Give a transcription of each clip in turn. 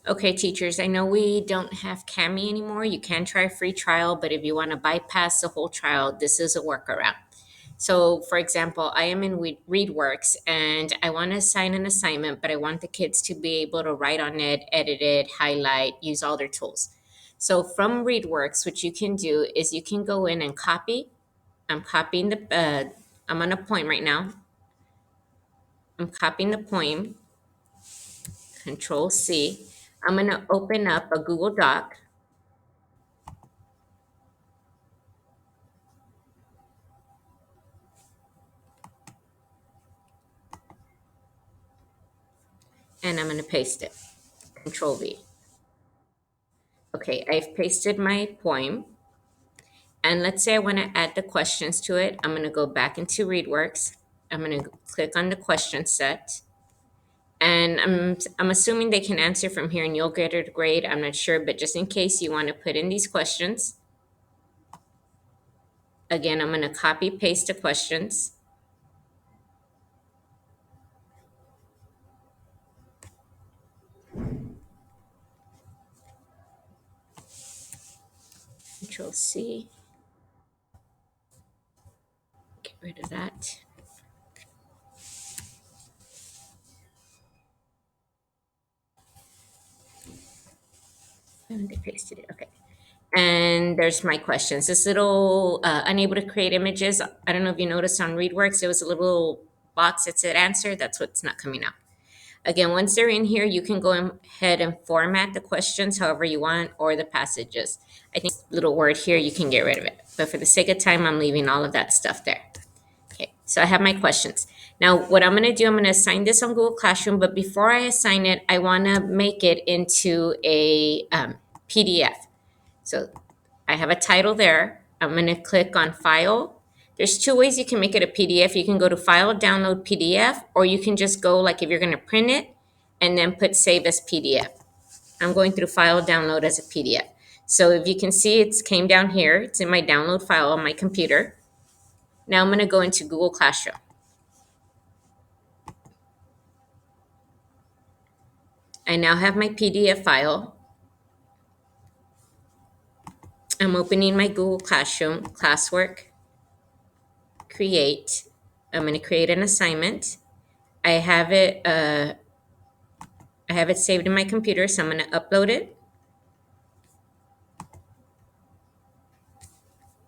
Okay, teachers, I know we don't have Cami anymore. You can try a free trial, but if you want to bypass the whole trial, this is a workaround. So, for example, I am in ReadWorks and I want to assign an assignment, but I want the kids to be able to write on it, edit it, highlight, use all their tools. So, from ReadWorks, what you can do is you can go in and copy. I'm copying I'm on a poem right now. I'm copying the poem, Control C. I'm going to open up a Google Doc. And I'm going to paste it. Control V. Okay, I've pasted my poem. And let's say I want to add the questions to it. I'm going to go back into ReadWorks. I'm going to click on the question set. And I'm assuming they can answer from here and you'll get a grade. I'm not sure, but just in case you want to put in these questions, again, I'm going to copy paste the questions. Control C. Get rid of that. And they pasted it. Okay. And there's my questions. This little unable to create images. I don't know if you noticed on ReadWorks, there was a little box that said answer. That's what's not coming out. Again, once they're in here, you can go ahead and format the questions however you want or the passages. I think this little word here, you can get rid of it. But for the sake of time, I'm leaving all of that stuff there. Okay, so I have my questions. Now, what I'm going to do, I'm going to assign this on Google Classroom. But before I assign it, I want to make it into a PDF. So I have a title there. I'm going to click on File. There's two ways you can make it a PDF. You can go to File, Download PDF, or you can just go like if you're going to print it and then put Save as PDF. I'm going through File, Download as a PDF. So if you can see, it came down here. It's in my download file on my computer. Now I'm going to go into Google Classroom. I now have my PDF file. I'm opening my Google Classroom, classwork, create. I'm going to create an assignment. I have it saved in my computer, so I'm going to upload it.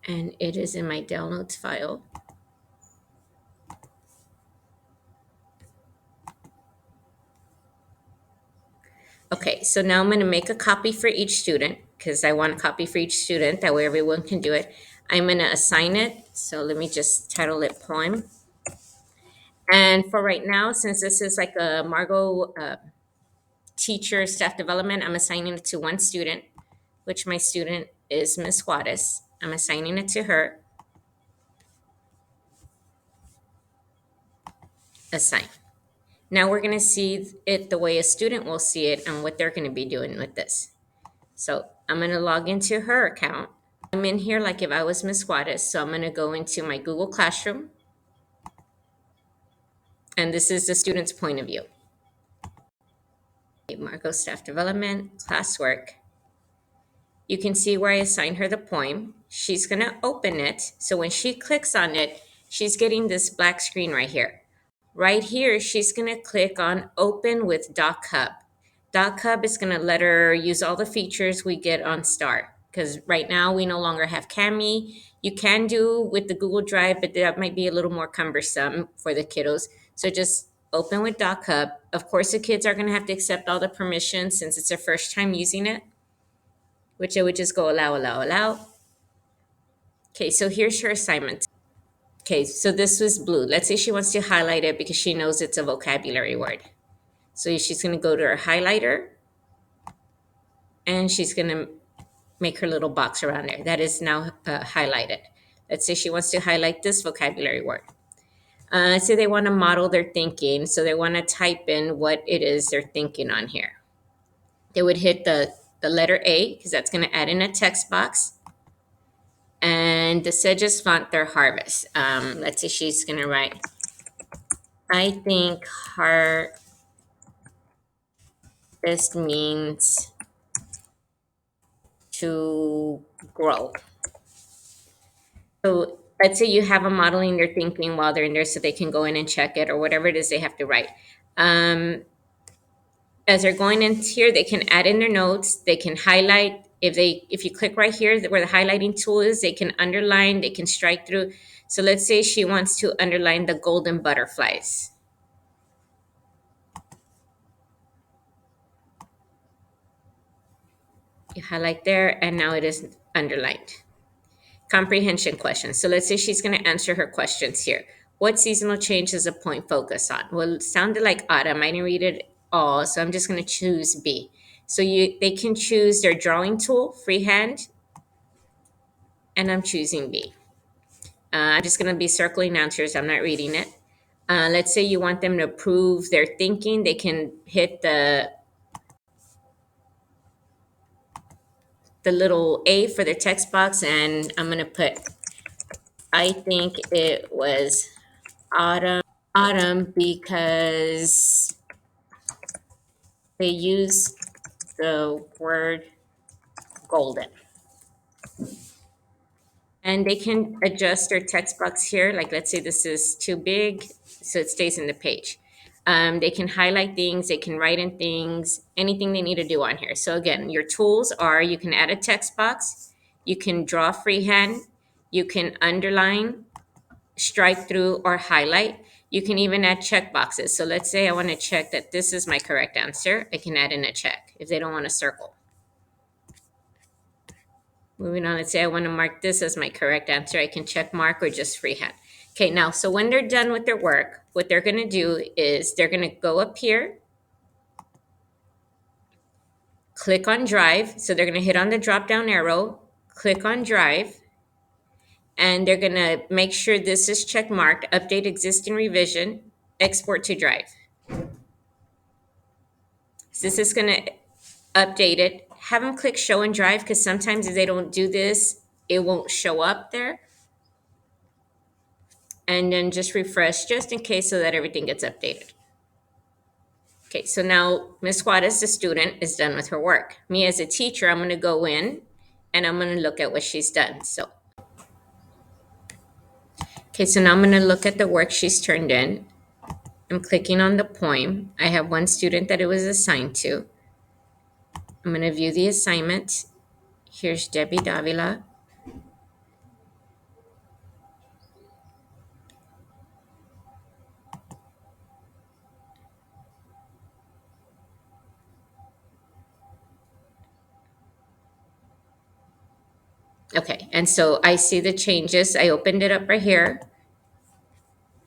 And it is in my downloads file. Okay, so now I'm going to make a copy for each student because I want a copy for each student. That way everyone can do it. I'm going to assign it. So let me just title it poem. And for right now, since this is like a Margot teacher staff development, I'm assigning it to one student, which my student is Miss Juarez. I'm assigning it to her. Assign. Now we're going to see it the way a student will see it and what they're going to be doing with this. So I'm going to log into her account. I'm in here like if I was Miss Juarez. So I'm going to go into my Google Classroom. And this is the student's point of view. Margot Staff Development, Classwork. You can see where I assigned her the poem. She's going to open it. So when she clicks on it, she's getting this black screen right here. Right here, she's going to click on Open with DocHub. DocHub is going to let her use all the features we get on STAR. Because right now, we no longer have Cami. You can do with the Google Drive, but that might be a little more cumbersome for the kiddos. So just open with DocHub. Of course, the kids are going to have to accept all the permissions since it's their first time using it, which I would just go allow, allow, allow. Okay, so here's her assignment. Okay, so this was blue. Let's say she wants to highlight it because she knows it's a vocabulary word. So she's going to go to her highlighter and she's going to make her little box around there. That is now highlighted. Let's say she wants to highlight this vocabulary word. So they want to model their thinking. So they want to type in what it is they're thinking on here. They would hit the letter A because that's going to add in a text box. And the Sedges font their harvest. Let's say she's going to write, I think This means to grow. So let's say you have a modeling they're thinking while they're in there so they can go in and check it or whatever it is they have to write. Um, as they're going in here, they can add in their notes, they can highlight. If you click right here where the highlighting tool is, they can underline, they can strike through. So let's say she wants to underline the golden butterflies. You highlight there and now it is underlined. Comprehension questions. So let's say she's going to answer her questions here. What seasonal change does a point focus on? Well, it sounded like autumn. I didn't read it all, so I'm just going to choose B. So they can choose their drawing tool, freehand, and I'm choosing B. I'm just going to be circling answers. I'm not reading it. Let's say you want them to prove their thinking. They can hit the little A for their text box, and I'm going to put, I think it was autumn because they use the word golden. And they can adjust their text box here. Like let's say this is too big, so it stays in the page. They can highlight things, they can write in things, anything they need to do on here. So again, your tools are you can add a text box, you can draw freehand, you can underline, strike through, or highlight. You can even add check boxes. So let's say I want to check that this is my correct answer. I can add in a check if they don't want to circle. Moving on, let's say I want to mark this as my correct answer. I can check mark or just freehand. Okay, now, so when they're done with their work, what they're going to do is they're going to go up here, click on drive. So they're going to hit on the drop down arrow, click on drive, and they're going to make sure this is check marked, update existing revision, export to drive. So this is going to update it. Have them click show and drive because sometimes if they don't do this, it won't show up there. And then just refresh just in case so that everything gets updated. Okay, so now Ms. Juarez, the student, is done with her work. Me as a teacher, I'm going to go in and I'm going to look at what she's done. So, okay, so now I'm going to look at the work she's turned in. I'm clicking on the poem. I have one student that it was assigned to. I'm going to view the assignment. Here's Debbie Davila. Okay, and so I see the changes. I opened it up right here.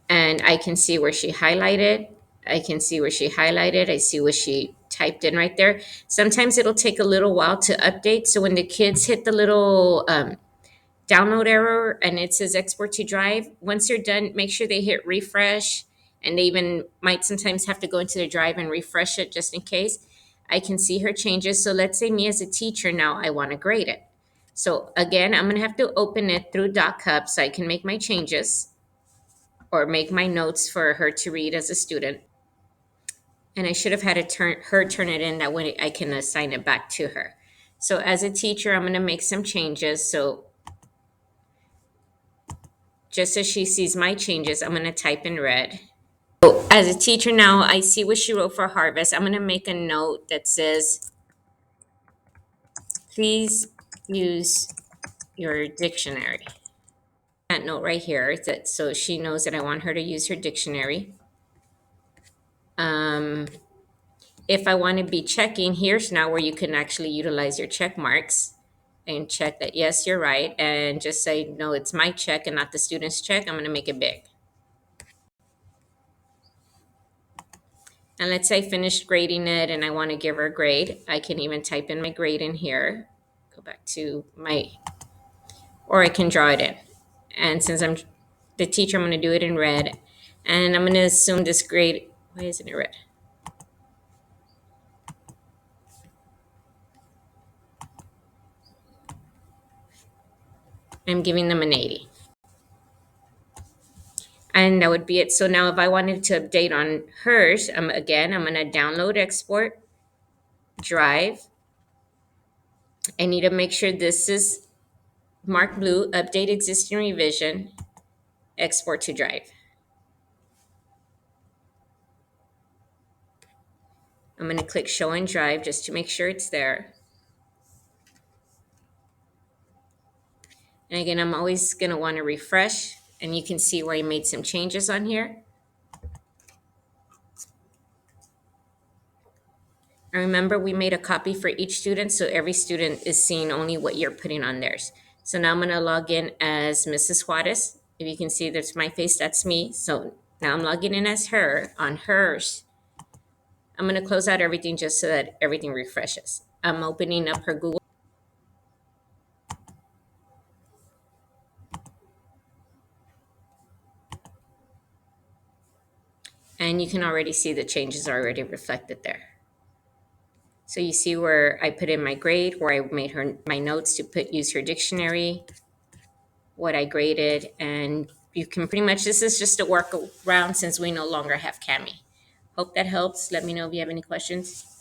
And I can see where she highlighted. I can see where she highlighted. I see what she typed in right there. Sometimes it'll take a little while to update. So when the kids hit the little download error and it says export to drive, once they're done, make sure they hit refresh. And they even might sometimes have to go into their drive and refresh it just in case. I can see her changes. So let's say me as a teacher now, I want to grade it. So again, I'm going to have to open it through DocHub so I can make my changes or make my notes for her to read as a student. And I should have had her turn it in that way I can assign it back to her. So as a teacher, I'm going to make some changes. So just as she sees my changes, I'm going to type in red. So as a teacher now, I see what she wrote for harvest. I'm going to make a note that says, please use your dictionary. That note right here, that so she knows that I want her to use her dictionary. If I want to be checking, here's now where you can actually utilize your check marks and check that, yes, you're right. And just say, no, it's my check and not the student's check. I'm going to make it big. And let's say I finished grading it and I want to give her a grade. I can even type in my grade in here. Go back to or I can draw it in. And since I'm the teacher, I'm going to do it in red. And I'm going to assume this grade, why isn't it red? I'm giving them an 80. And that would be it. So now if I wanted to update on hers, again, I'm going to download export. Drive. I need to make sure this is marked blue, update existing revision, export to Drive. I'm going to click Show in Drive just to make sure it's there. And again, I'm always going to want to refresh, and you can see where I made some changes on here. And remember, we made a copy for each student, so every student is seeing only what you're putting on theirs. So now I'm going to log in as Mrs. Juarez. If you can see, there's my face, that's me. So now I'm logging in as her on hers. I'm going to close out everything just so that everything refreshes. I'm opening up her Google. And you can already see the changes are already reflected there. So you see where I put in my grade, where I made her my notes to use her dictionary, what I graded, and you can pretty much, this is just a workaround since we no longer have Cami. Hope that helps. Let me know if you have any questions.